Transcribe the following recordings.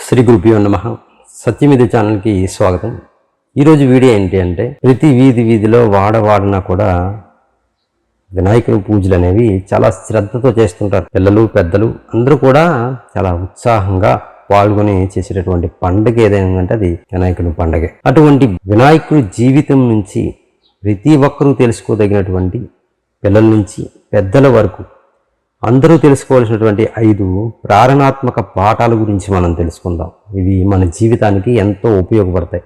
శ్రీ గురుభ్యో నమః. సత్యమిది ఛానల్కి స్వాగతం. ఈరోజు వీడియో ఏంటి అంటే, ప్రతి వీధిలో వాడవాడన కూడా వినాయకుని పూజలు అనేవి చాలా శ్రద్ధతో చేస్తుంటారు. పిల్లలు పెద్దలు అందరూ కూడా చాలా ఉత్సాహంగా పాల్గొని చేసేటటువంటి పండుగ ఏదైనా అంటే అది వినాయకుని పండుగ. అటువంటి వినాయకుడి జీవితం నుంచి ప్రతి ఒక్కరూ తెలుసుకోదగినటువంటి పిల్లల నుంచి పెద్దల వరకు అందరూ తెలుసుకోవాల్సినటువంటి 5 ప్రేరణాత్మక పాఠాల గురించి మనం తెలుసుకుందాం. ఇవి మన జీవితానికి ఎంతో ఉపయోగపడతాయి,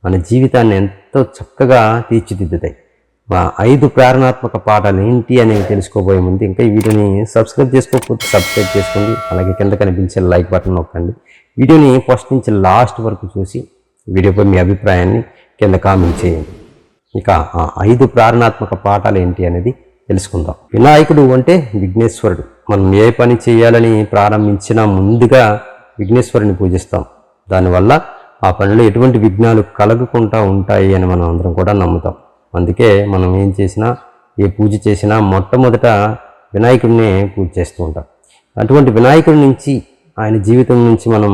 మన జీవితాన్ని ఎంతో చక్కగా తీర్చిదిద్దుతాయి. 5 ప్రేరణాత్మక పాఠాలు ఏంటి అనేవి తెలుసుకోబోయే ముందు ఇంకా ఈ వీడియోని సబ్స్క్రైబ్ చేసుకోకపోతే సబ్స్క్రైబ్ చేసుకోండి. అలాగే కింద కనిపించే లైక్ బటన్ నొక్కండి. వీడియోని ఫస్ట్ నుంచి లాస్ట్ వరకు చూసి వీడియోపై మీ అభిప్రాయాన్ని కింద కామెంట్ చేయండి. ఇక ఆ 5 ప్రేరణాత్మక పాఠాలు ఏంటి అనేది తెలుసుకుందాం. వినాయకుడు అంటే విఘ్నేశ్వరుడు. మనం ఏ పని చేయాలని ప్రారంభించినా ముందుగా విఘ్నేశ్వరుని పూజిస్తాం. దానివల్ల ఆ పనిలో ఎటువంటి విఘ్నాలు కలగకుండా ఉంటాయి అని మనం అందరం కూడా నమ్ముతాం. అందుకే మనం ఏం చేసినా ఏ పూజ చేసినా మొట్టమొదట వినాయకుడినే పూజ చేస్తూ ఉంటాం. అటువంటి వినాయకుడి నుంచి ఆయన జీవితం నుంచి మనం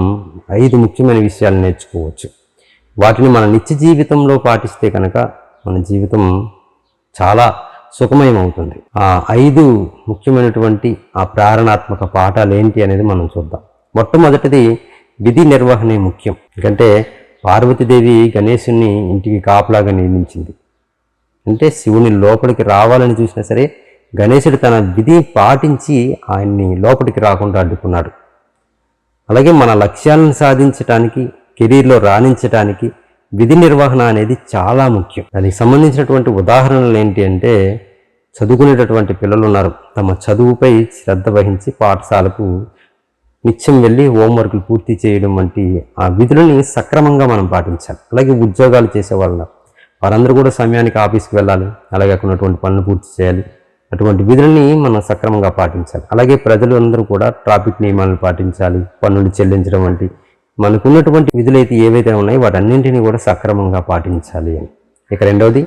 5 ముఖ్యమైన విషయాలు నేర్చుకోవచ్చు. వాటిని మన నిత్య జీవితంలో పాటిస్తే కనుక మన జీవితం చాలా సుఖమయం అవుతుంది. ఆ 5 ముఖ్యమైనటువంటి ఆ ప్రేరణాత్మక పాఠాలు ఏంటి అనేది మనం చూద్దాం. మొట్టమొదటిది విధి నిర్వహణే ముఖ్యం. ఎందుకంటే పార్వతీదేవి గణేశుని ఇంటికి కాపలాగా నియమించింది. అంటే శివుని లోపలికి రావాలని చూసినా సరే గణేశుడు తన విధి పాటించి ఆయన్ని లోపలికి రాకుండా అడ్డుకున్నాడు. అలాగే మన లక్ష్యాలను సాధించడానికి, కెరీర్లో రాణించడానికి విధి నిర్వహణ అనేది చాలా ముఖ్యం. దానికి సంబంధించినటువంటి ఉదాహరణలు ఏంటి అంటే, చదువుకునేటటువంటి పిల్లలు ఉన్నారు. తమ చదువుపై శ్రద్ధ వహించి పాఠశాలకు నిత్యం వెళ్ళి హోంవర్క్లు పూర్తి చేయడం వంటి ఆ విధులని సక్రమంగా మనం పాటించాలి. అలాగే ఉద్యోగాలు చేసేవాళ్ళు ఉన్నారు. వారందరూ కూడా సమయానికి ఆఫీస్కి వెళ్ళాలి. అలాగే అక్కడ ఉన్నటువంటి పనులు పూర్తి చేయాలి. అటువంటి విధులని మనం సక్రమంగా పాటించాలి. అలాగే ప్రజలు అందరూ కూడా ట్రాఫిక్ నియమాలను పాటించాలి. పన్నులు చెల్లించడం వంటి మనకున్నటువంటి విధులైతే ఏవైతే ఉన్నాయో వాటన్నింటినీ కూడా సక్రమంగా పాటించాలి అని. ఇక రెండవది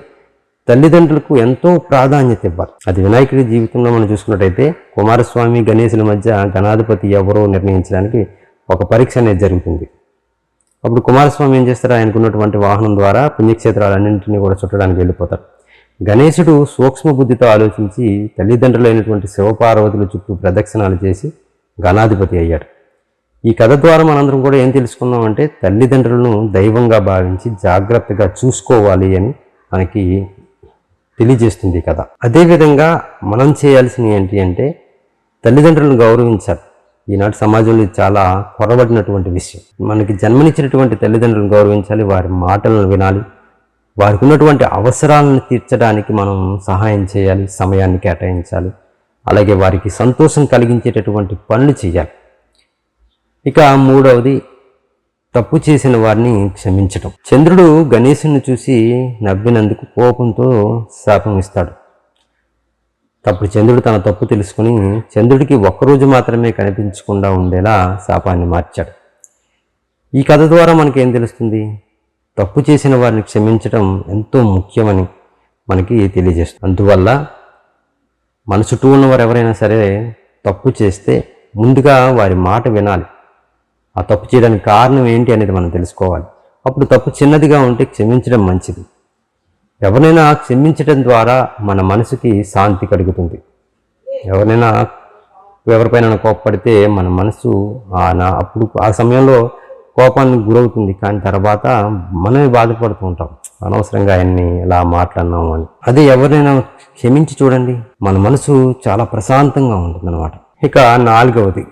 తల్లిదండ్రులకు ఎంతో ప్రాధాన్యత ఇవ్వాలి. అది వినాయకుడి జీవితంలో మనం చూసుకున్నట్టయితే కుమారస్వామి గణేశుల మధ్య గణాధిపతి ఎవరో నిర్ణయించడానికి ఒక పరీక్ష అనేది జరుగుతుంది. అప్పుడు కుమారస్వామి ఏం చేస్తారు, ఆయనకున్నటువంటి వాహనం ద్వారా పుణ్యక్షేత్రాలన్నింటినీ కూడా చుట్టడానికి వెళ్ళిపోతారు. గణేశుడు సూక్ష్మ బుద్ధితో ఆలోచించి తల్లిదండ్రులైనటువంటి శివపార్వతుల చుట్టూ ప్రదక్షిణాలు చేసి గణాధిపతి అయ్యాడు. ఈ కథ ద్వారా మనందరం కూడా ఏం తెలుసుకున్నామంటే, తల్లిదండ్రులను దైవంగా భావించి జాగ్రత్తగా చూసుకోవాలి అని మనకి తెలియజేస్తుంది ఈ కథ. అదేవిధంగా మనం చేయాల్సినవి ఏంటి అంటే, తల్లిదండ్రులను గౌరవించాలి. ఈనాటి సమాజంలో చాలా కొరబడినటువంటి విషయం. మనకి జన్మనిచ్చినటువంటి తల్లిదండ్రులను గౌరవించాలి, వారి మాటలను వినాలి, వారికి ఉన్నటువంటి అవసరాలను తీర్చడానికి మనం సహాయం చేయాలి, సమయాన్ని కేటాయించాలి. అలాగే వారికి సంతోషం కలిగించేటటువంటి పనులు చేయాలి. ఇక మూడవది తప్పు చేసిన వారిని క్షమించటం. చంద్రుడు గణేశుని చూసి నవ్వినందుకు కోపంతో శాపం ఇస్తాడు. అప్పుడు చంద్రుడు తన తప్పు తెలుసుకుని చంద్రుడికి ఒక్కరోజు మాత్రమే కనిపించకుండా ఉండేలా శాపాన్ని మార్చాడు. ఈ కథ ద్వారా మనకేం తెలుస్తుంది? తప్పు చేసిన వారిని క్షమించటం ఎంతో ముఖ్యమని మనకి తెలియజేస్తుంది. అందువల్ల మన చుట్టూ ఉన్నవారు ఎవరైనా సరే తప్పు చేస్తే ముందుగా వారి మాట వినాలి. ఆ తప్పు చేయడానికి కారణం ఏంటి అనేది మనం తెలుసుకోవాలి. అప్పుడు తప్పు చిన్నదిగా ఉంటే క్షమించడం మంచిది. ఎవరైనా క్షమించడం ద్వారా మన మనసుకి శాంతి కలుగుతుంది. ఎవరిపైన కోపపడితే మన మనసు అప్పుడు ఆ సమయంలో కోపానికి గురవుతుంది. కానీ తర్వాత మనమే బాధపడుతూ ఉంటాం, అనవసరంగా ఆయన్ని ఇలా మాట్లాడినాము అని. అదే ఎవరైనా క్షమించి చూడండి, మన మనసు చాలా ప్రశాంతంగా ఉంటుందన్నమాట. ఇక నాలుగవది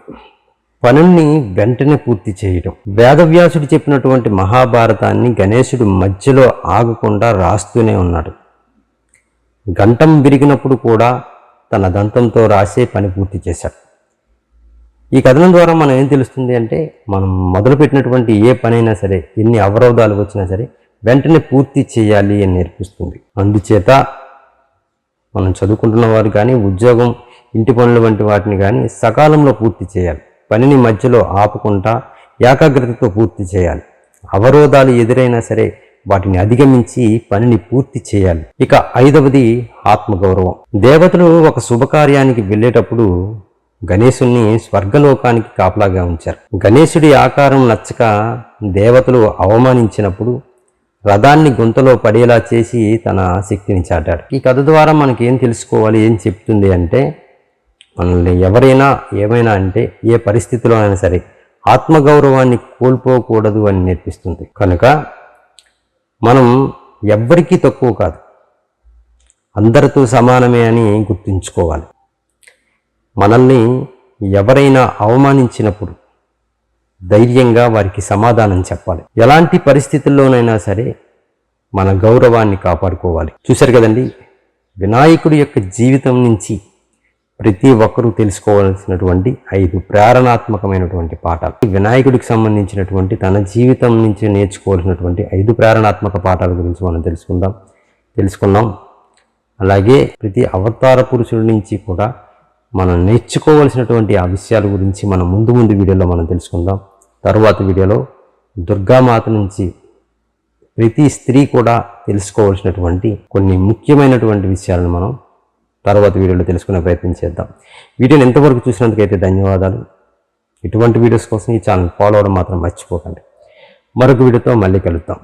పనుల్ని వెంటనే పూర్తి చేయటం. వేదవ్యాసుడు చెప్పినటువంటి మహాభారతాన్ని గణేశుడు మధ్యలో ఆగకుండా రాస్తూనే ఉన్నాడు. గంటం విరిగినప్పుడు కూడా తన దంతంతో రాసే పని పూర్తి చేశాడు. ఈ కథనం ద్వారా మనం ఏం తెలుస్తుంది అంటే, మనం మొదలుపెట్టినటువంటి ఏ పనైనా సరే, ఎన్ని అవరోధాలు వచ్చినా సరే వెంటనే పూర్తి చేయాలి అని నేర్పిస్తుంది. అందుచేత మనం చదువుకుంటున్న వారు కానీ, ఉద్యోగం, ఇంటి పనులు వంటి వాటిని కానీ సకాలంలో పూర్తి చేయాలి. పనిని మధ్యలో ఆపకుండా ఏకాగ్రతతో పూర్తి చేయాలి. అవరోధాలు ఎదురైనా సరే వాటిని అధిగమించి పనిని పూర్తి చేయాలి. ఇక ఐదవది ఆత్మగౌరవం. దేవతలు ఒక శుభకార్యానికి వెళ్ళేటప్పుడు గణేశుణ్ణి స్వర్గలోకానికి కాపలాగా ఉంచారు. గణేశుడి ఆకారం నచ్చక దేవతలు అవమానించినప్పుడు రథాన్ని గుంతలో పడేలా చేసి తన శక్తిని చాటాడు. ఈ కథ ద్వారా మనకి ఏం తెలుసుకోవాలి, ఏం చెప్తుంది అంటే, మనల్ని ఎవరైనా ఏమైనా అంటే ఏ పరిస్థితిలో అయినా సరే ఆత్మగౌరవాన్ని కోల్పోకూడదు అని నేర్పిస్తుంది. కనుక మనం ఎవ్వరికీ తక్కువ కాదు, అందరితో సమానమే అని గుర్తుంచుకోవాలి. మనల్ని ఎవరైనా అవమానించినప్పుడు ధైర్యంగా వారికి సమాధానం చెప్పాలి. ఎలాంటి పరిస్థితుల్లోనైనా సరే మన గౌరవాన్ని కాపాడుకోవాలి. చూశారు కదండి, వినాయకుడి యొక్క జీవితం నుంచి ప్రతి ఒక్కరూ తెలుసుకోవాల్సినటువంటి 5 ప్రేరణాత్మకమైనటువంటి పాఠాలు. వినాయకుడికి సంబంధించినటువంటి తన జీవితం నుంచి నేర్చుకోవాల్సినటువంటి 5 ప్రేరణాత్మక పాఠాల గురించి మనం తెలుసుకున్నాం. అలాగే ప్రతి అవతార పురుషుల నుంచి కూడా మనం నేర్చుకోవాల్సినటువంటి ఆ విషయాల గురించి మనం ముందు వీడియోలో మనం తెలుసుకుందాం. తరువాత వీడియోలో దుర్గామాత నుంచి ప్రతి స్త్రీ కూడా తెలుసుకోవాల్సినటువంటి కొన్ని ముఖ్యమైనటువంటి విషయాలను మనం తర్వాత వీడియోలో తెలుసుకునే ప్రయత్నం చేద్దాం. వీడియోని ఎంతవరకు చూసినందుకైతే ధన్యవాదాలు. ఇటువంటి వీడియోస్ కోసం ఈ ఛానల్ ఫాలో అవ్వడం మాత్రం మర్చిపోకండి. మరొక వీడియోతో మళ్ళీ కలుద్దాం.